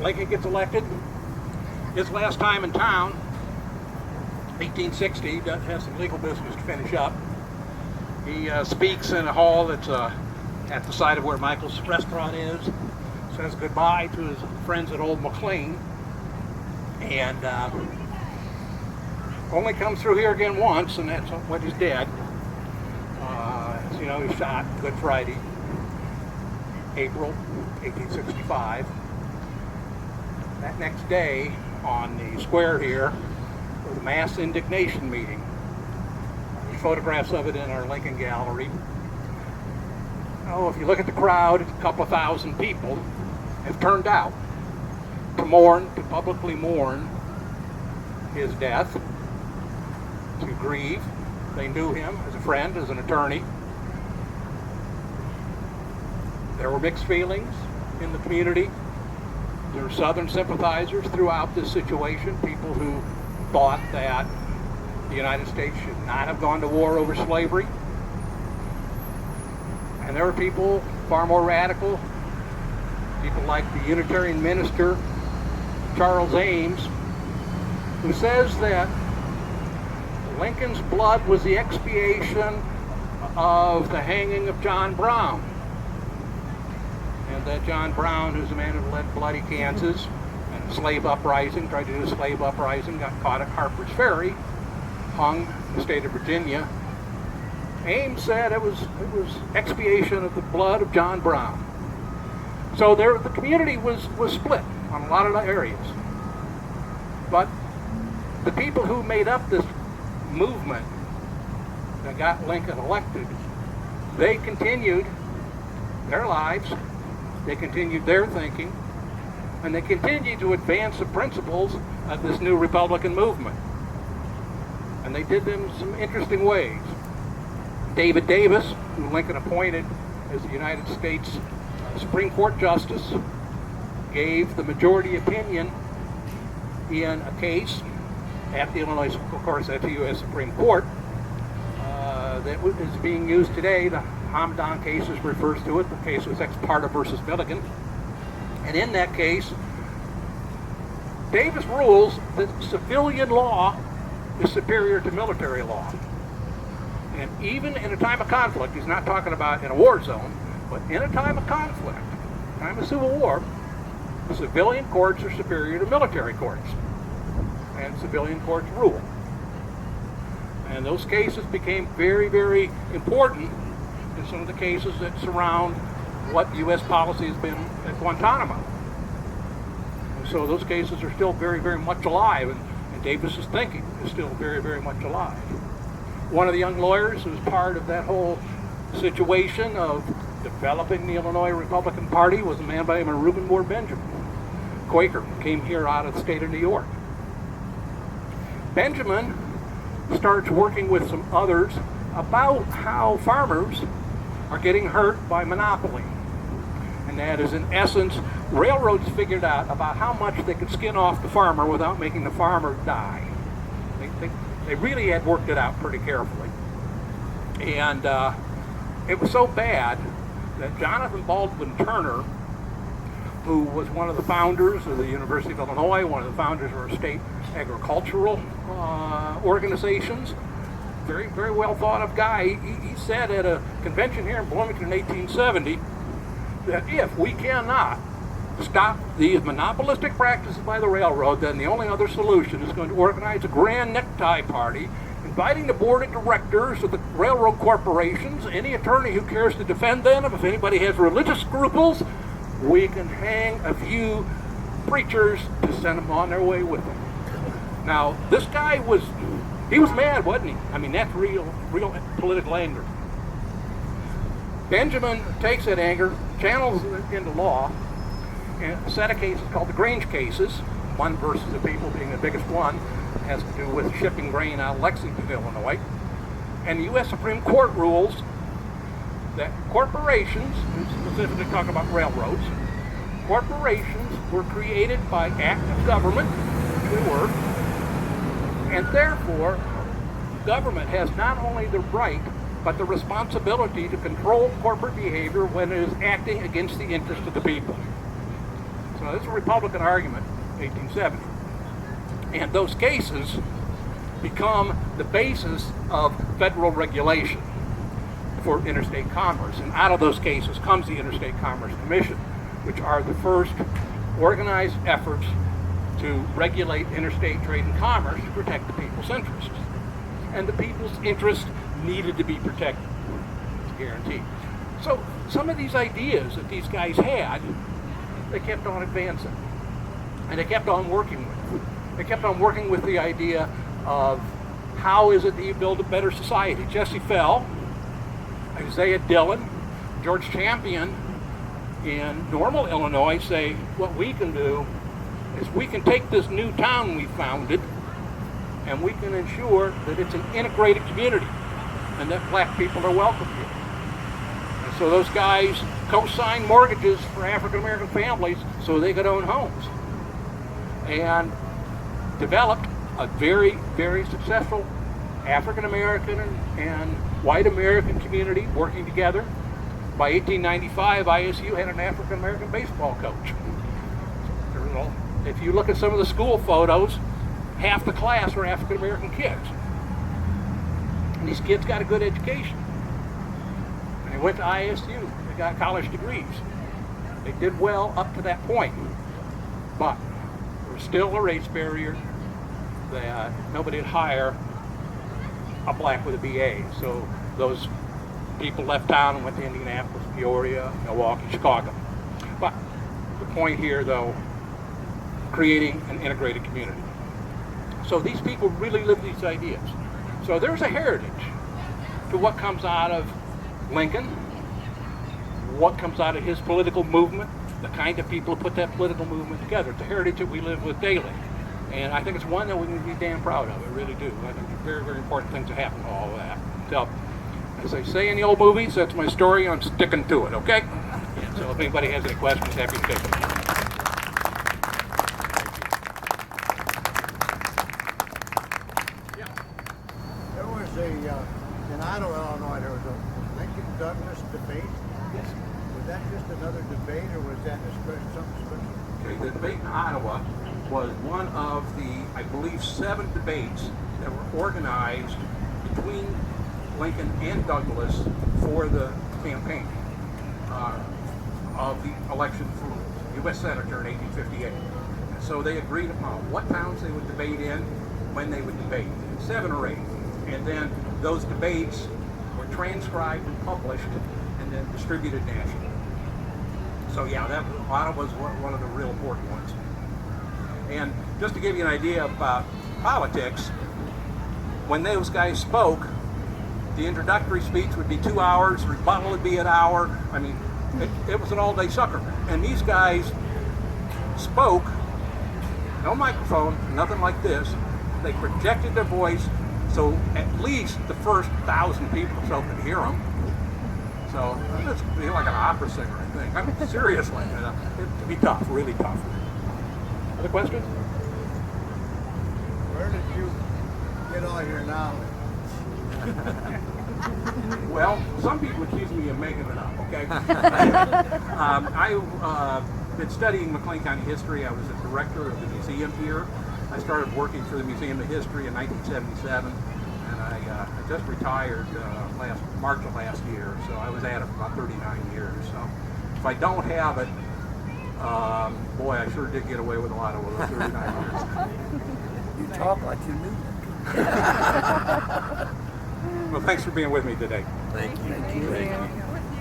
Lincoln gets elected. His last time in town, 1860, has some legal business to finish up. He speaks in a hall that's at the side of where Michael's restaurant is, says goodbye to his friends at old McLean, and only comes through here again once, and that's when he's dead. He's shot Good Friday, April 1865. That next day, on the square here, was a mass indignation meeting. There's photographs of it in our Lincoln Gallery. If you look at the crowd, a couple of thousand people have turned out to publicly mourn his death, to grieve. They knew him as a friend, as an attorney. There were mixed feelings in the community. There were Southern sympathizers throughout this situation, people who thought that the United States should not have gone to war over slavery. And there were people far more radical, people like the Unitarian minister, Charles Ames, who says that Lincoln's blood was the expiation of the hanging of John Brown. And that John Brown, who's a man who led bloody Kansas and a slave uprising, tried to do a slave uprising, got caught at Harper's Ferry, hung in the state of Virginia. Ames said it was expiation of the blood of John Brown. So the community was split on a lot of areas. But the people who made up this movement that got Lincoln elected, they continued their lives, they continued their thinking, and they continued to advance the principles of this new Republican movement. And they did them in some interesting ways. David Davis, who Lincoln appointed as the United States Supreme Court Justice, gave the majority opinion in a case at the Illinois, of course, at the U.S. Supreme Court that is being used today. The Hamadan case refers to it. The case was Ex parte versus Milligan. And in that case, Davis rules that civilian law is superior to military law. And even in a time of conflict, he's not talking about in a war zone, but in a time of conflict, time of civil war, civilian courts are superior to military courts. And civilian courts rule. And those cases became very, very important in some of the cases that surround what U.S. policy has been at Guantanamo. And so those cases are still very, very much alive, and Davis's thinking is still very, very much alive. One of the young lawyers who was part of that whole situation of developing the Illinois Republican Party was a man by the name of Reuben Moore Benjamin, Quaker, came here out of the state of New York. Benjamin starts working with some others about how farmers are getting hurt by monopoly. And that is, in essence, railroads figured out about how much they could skin off the farmer without making the farmer die. They really had worked it out pretty carefully. And it was so bad that Jonathan Baldwin Turner, who was one of the founders of the University of Illinois, one of the founders of our state agricultural organizations, very, very well thought of guy. He said at a convention here in Bloomington in 1870 that if we cannot stop these monopolistic practices by the railroad, then the only other solution is going to organize a grand necktie party, inviting the board of directors of the railroad corporations, any attorney who cares to defend them. If anybody has religious scruples, we can hang a few preachers to send them on their way with them. Now, this guy he was mad, wasn't he? I mean, that's real political anger. Benjamin takes that anger, channels it into law, and a set of cases called the Grange cases, one versus the people being the biggest one, has to do with shipping grain out of Lexington, Illinois. And the U.S. Supreme Court rules that corporations, specifically talking about railroads, corporations were created by act of government, which they were, and therefore government has not only the right but the responsibility to control corporate behavior when it is acting against the interest of the people. So it's a Republican argument, 1870. And those cases become the basis of federal regulation for interstate commerce. And out of those cases comes the Interstate Commerce Commission, which are the first organized efforts to regulate interstate trade and commerce to protect the people's interests. And the people's interests needed to be protected. It's guaranteed. So some of these ideas that these guys had, they kept on advancing. And they kept on working with. They kept on working with the idea of how is it that you build a better society. Jesse Fell, Isaiah Dillon, George Champion in Normal, Illinois say what we can do is we can take this new town we founded and we can ensure that it's an integrated community and that black people are welcome here. And so those guys co-signed mortgages for African American families so they could own homes and developed a very, very successful African American and white American community working together. By 1895, ISU had an African American baseball coach. If you look at some of the school photos, half the class were African American kids. And these kids got a good education. And they went to ISU. They got college degrees. They did well up to that point. But there was still a race barrier that nobody would hire a black with a BA. So those people left town and went to Indianapolis, Peoria, Milwaukee, Chicago. But the point here, though, creating an integrated community. So these people really live these ideas. So there's a heritage to what comes out of Lincoln, what comes out of his political movement, the kind of people who put that political movement together. It's a heritage that we live with daily. And I think it's one that we can be damn proud of. I really do. I think it's very, very important things that happen to all of that. So, as I say in the old movies, that's my story. I'm sticking to it, okay? So if anybody has any questions, happy to take them. There was in Ottawa, Illinois, there was a Lincoln-Douglas debate. Yes. Was that just another debate, or was that something special? Okay, the debate in Ottawa was one of the, I believe, 7 debates that were organized between Lincoln and Douglas for the campaign of the election for U.S. Senator in 1858. And so they agreed upon what towns they would debate in, when they would debate, 7 or 8. And then those debates were transcribed and published and then distributed nationally. So yeah, that Ottawa was one of the real important ones. And just to give you an idea about politics, when those guys spoke, the introductory speech would be 2 hours, rebuttal would be an hour. I mean, it was an all-day sucker. And these guys spoke, no microphone, nothing like this. They projected their voice so at least the first 1,000 people or so could hear them. So it's like an opera singer, I think. I mean, seriously, it'd be tough, really tough. Other questions? Where did you get all your knowledge? Well, some people accuse me of making it up, okay? I've been studying McLean County history. I was a director of the museum here. I started working for the Museum of History in 1977, and I just retired last March of last year, so I was at it for about 39 years. So if I don't have it, boy, I sure did get away with a lot of those 39 years. You talk like you knew. Well, thanks for being with me today. Thank you. Thank you.